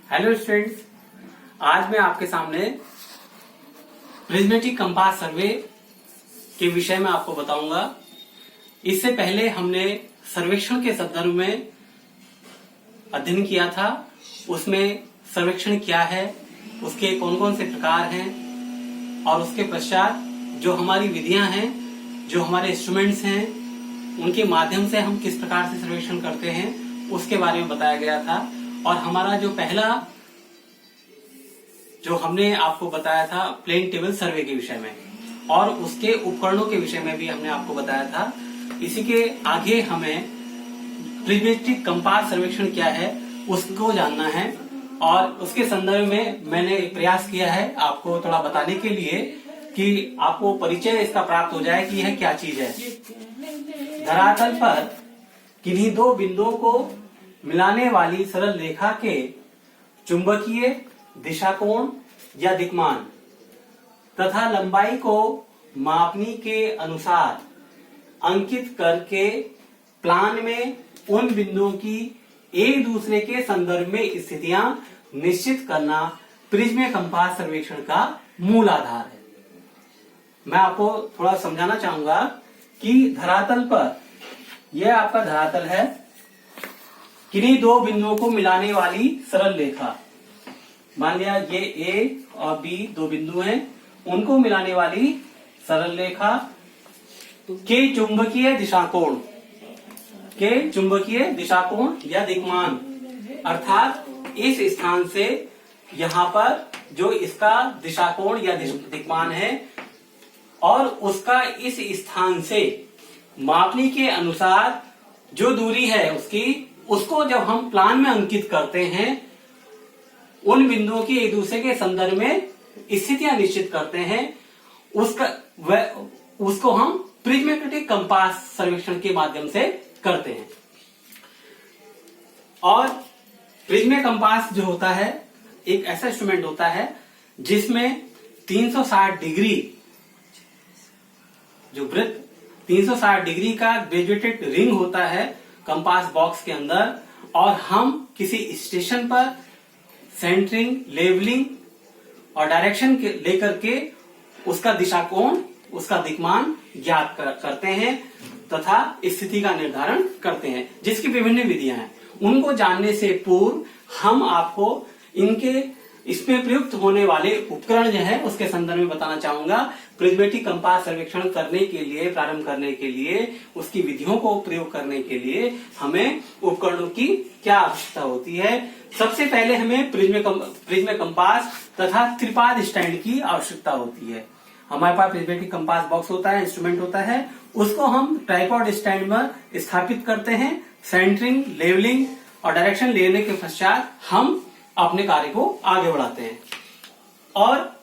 Hello students, आज मैं आपके सामने प्रिज्मेटिक कंपास सर्वे के विषय में आपको बताऊंगा। इससे पहले हमने सर्वेक्षण के संदर्भ में अध्ययन किया था। उसमें सर्वेक्षण क्या है, उसके कौन कौन से प्रकार हैं और उसके पश्चात जो हमारी विधियां हैं, जो हमारे इंस्ट्रूमेंट्स हैं, उनके माध्यम से हम किस प्रकार से सर्वेक्षण करते हैं उसके बारे में बताया गया था। और हमारा जो पहला जो हमने आपको बताया था प्लेन टेबल सर्वे के विषय में और उसके उपकरणों के विषय में भी हमने आपको बताया था। इसी के आगे हमें प्रिज्मेटिक कंपास सर्वेक्षण क्या है उसको जानना है और उसके संदर्भ में मैंने एक प्रयास किया है आपको थोड़ा बताने के लिए कि आपको परिचय इसका प्राप्त हो जाए कि यह क्या चीज है। धरातल पर किन्हीं दो बिंदुओं को मिलाने वाली सरल रेखा के चुंबकीय दिशाकोण या दिक्मान तथा लंबाई को मापनी के अनुसार अंकित करके प्लान में उन बिंदुओं की एक दूसरे के संदर्भ में स्थितियां निश्चित करना प्रिज्म कंपास सर्वेक्षण का मूल आधार है। मैं आपको थोड़ा समझाना चाहूंगा कि धरातल पर यह आपका धरातल है, किन्हीं दो बिंदुओं को मिलाने वाली सरल रेखा, मान लिया ये ए और बी दो बिंदु हैं, उनको मिलाने वाली सरल रेखा के चुंबकीय दिशाकोण या दिक्मान, अर्थात इस स्थान से यहाँ पर जो इसका दिशाकोण या दिक्मान है और उसका इस स्थान से मापनी के अनुसार जो दूरी है उसको जब हम प्लान में अंकित करते हैं, उन बिंदुओं की एक दूसरे के संदर्भ में स्थितियां निश्चित करते हैं, उसको हम प्रिज्मेटिक कंपास सर्वेक्षण के माध्यम से करते हैं। और प्रिज्म कंपास जो होता है एक ऐसा इंस्ट्रूमेंट होता है जिसमें 360 डिग्री जो वृत्त 360 डिग्री का ग्रेजुएटेड रिंग होता है कंपास बॉक्स के अंदर, और हम किसी स्टेशन पर सेंटरिंग, लेवलिंग और डायरेक्शन लेकर के उसका दिशाकोण, उसका दिक्मान ज्ञात करते हैं तथा स्थिति का निर्धारण करते हैं, जिसकी विभिन्न विधियां हैं। उनको जानने से पूर्व हम आपको इसमें प्रयुक्त होने वाले उपकरण जो है उसके संदर्भ में बताना चाहूंगा। प्रिज्मेटिक कंपास सर्वेक्षण करने के लिए, प्रारंभ करने के लिए, उसकी विधियों को प्रयोग करने के लिए हमें उपकरणों की क्या आवश्यकता होती है। सबसे पहले हमें प्रिज्म कंपास तथा त्रिपाद स्टैंड की आवश्यकता होती है। हमारे पास प्रिज्मेटिक कंपास बॉक्स होता है, इंस्ट्रूमेंट होता है, उसको हम ट्राइपॉड स्टैंड में स्थापित करते हैं। सेंटरिंग, लेवलिंग और डायरेक्शन लेने के पश्चात हम अपने कार्य को आगे बढ़ाते हैं। और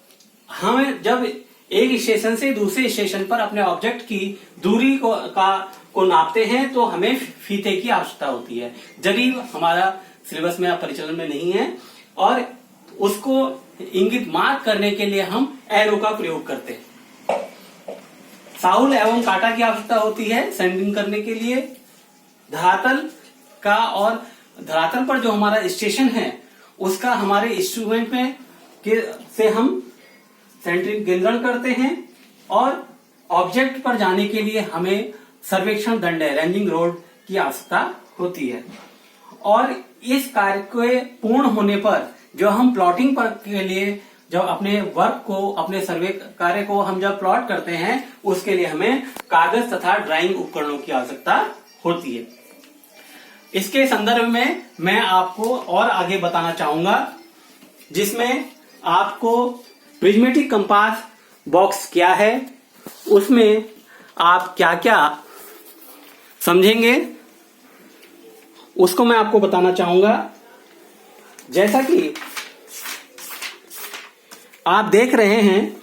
हम जब एक स्टेशन से दूसरे स्टेशन पर अपने ऑब्जेक्ट की दूरी को नापते हैं तो हमें फीते की आवश्यकता होती है। जरीब हमारा सिलेबस में परिचालन में नहीं है और उसको इंगित मार्क करने के लिए हम एरो का प्रयोग करते हैं। साहुल एवं कांटा की आवश्यकता होती है सेंटरिंग करने के लिए। धरातल का और धरातल पर जो हमारा स्टेशन है उसका हमारे इंस्ट्रूमेंट में से हम सेंटरिंग केंद्रण करते हैं। और ऑब्जेक्ट पर जाने के लिए हमें सर्वेक्षण दंड, रेंजिंग रोड की आवश्यकता होती है। और इस कार्य के पूर्ण होने पर जो हम प्लॉटिंग पर के लिए जब अपने वर्क को, अपने सर्वे कार्य को हम जब प्लॉट करते हैं, उसके लिए हमें कागज तथा ड्राइंग उपकरणों की आवश्यकता होती है। इसके संदर्भ में मैं आपको और आगे बताना चाहूंगा, जिसमें आपको प्रिज्मेटिक कंपास बॉक्स क्या है, उसमें आप क्या क्या समझेंगे उसको मैं आपको बताना चाहूंगा। जैसा कि आप देख रहे हैं,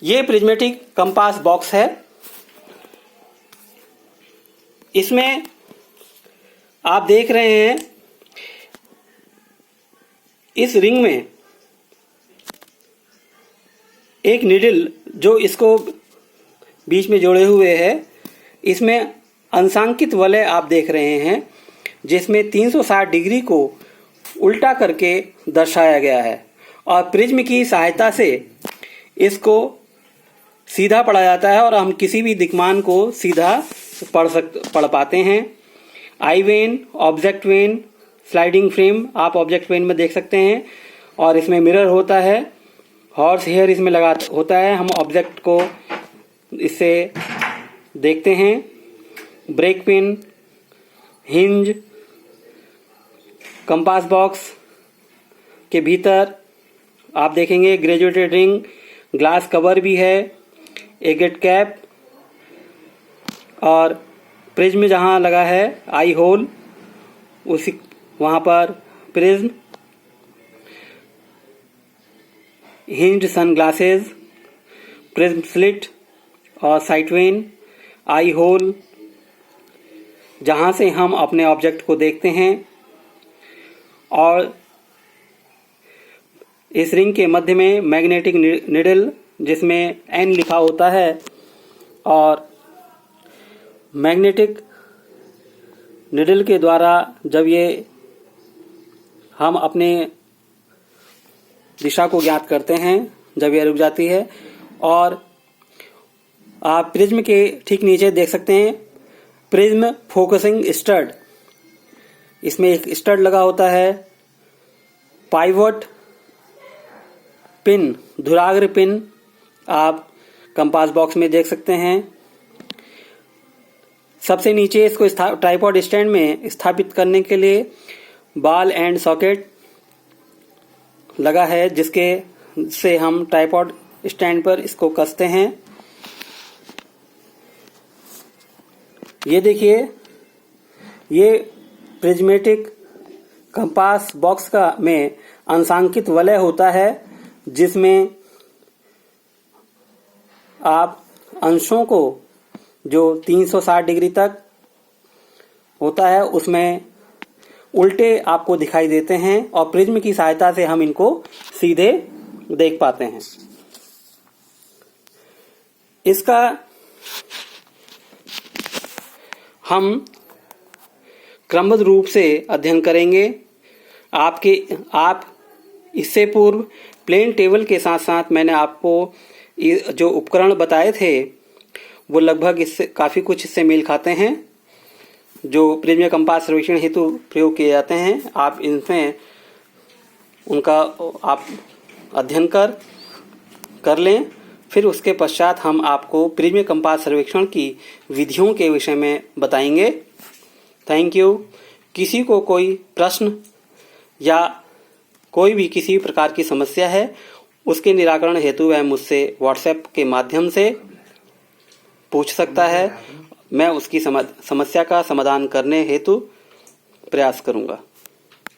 ये प्रिज्मेटिक कंपास बॉक्स है। इसमें आप देख रहे हैं इस रिंग में एक निडल जो इसको बीच में जोड़े हुए है, इसमें अंशांकित वलय आप देख रहे हैं। जिसमें 360 डिग्री को उल्टा करके दर्शाया गया है और प्रिज्म की सहायता से इसको सीधा पढ़ा जाता है और हम किसी भी दिक्मान को सीधा पढ़ पाते हैं। I when, object when, sliding frame आप ऑब्जेक्ट वेन में देख सकते हैं और इसमें मिरर होता है, हॉर्स हेयर इसमें लगा होता है, हम ऑब्जेक्ट को इससे देखते हैं। Brake pin, hinge, compass box के भीतर आप देखेंगे ग्रेजुएटेड रिंग, ग्लास कवर भी है, एगेट कैप और प्रिज्म जहां लगा है आई होल उसी वहां पर prism, hinged sun glasses, prism slit और साइट वेन, आई होल जहां से हम अपने ऑब्जेक्ट को देखते हैं और इस रिंग के मध्य में मैग्नेटिक निडल जिसमें N लिखा होता है और मैग्नेटिक निडल के द्वारा जब ये हम अपने दिशा को ज्ञात करते हैं, जब यह रुक जाती है और आप प्रिज्म के ठीक नीचे देख सकते हैं प्रिज्म फोकसिंग स्टड, इसमें एक स्टड लगा होता है, पाइवट पिन, धुराग्र पिन आप कंपास बॉक्स में देख सकते हैं। सबसे नीचे इसको ट्राइपॉड स्टैंड में स्थापित करने के लिए बॉल एंड सॉकेट लगा है जिसके से हम ट्राइपॉड स्टैंड पर इसको कसते हैं। ये देखिए, ये प्रिज्मेटिक कंपास बॉक्स का में अंशांकित वलय होता है जिसमें आप अंशों को जो 360 डिग्री तक होता है उसमें उल्टे आपको दिखाई देते हैं और प्रिज्म की सहायता से हम इनको सीधे देख पाते हैं। इसका हम क्रमबद्ध रूप से अध्ययन करेंगे। आप इससे पूर्व प्लेन टेबल के साथ साथ मैंने आपको जो उपकरण बताए थे वो लगभग इससे काफी कुछ इससे मेल खाते हैं जो प्रिज्म कंपास सर्वेक्षण हेतु प्रयोग किए जाते हैं। आप इनमें उनका आप अध्ययन कर लें। फिर उसके पश्चात हम आपको प्रिज्म कंपास सर्वेक्षण की विधियों के विषय में बताएंगे। Thank you. किसी को कोई प्रश्न या कोई भी किसी प्रकार की समस्या है उसके निराकरण हेतु वह मुझसे व्हाट्सएप के माध्यम से पूछ सकता है। मैं उसकी समस्या का समाधान करने हेतु प्रयास करूंगा।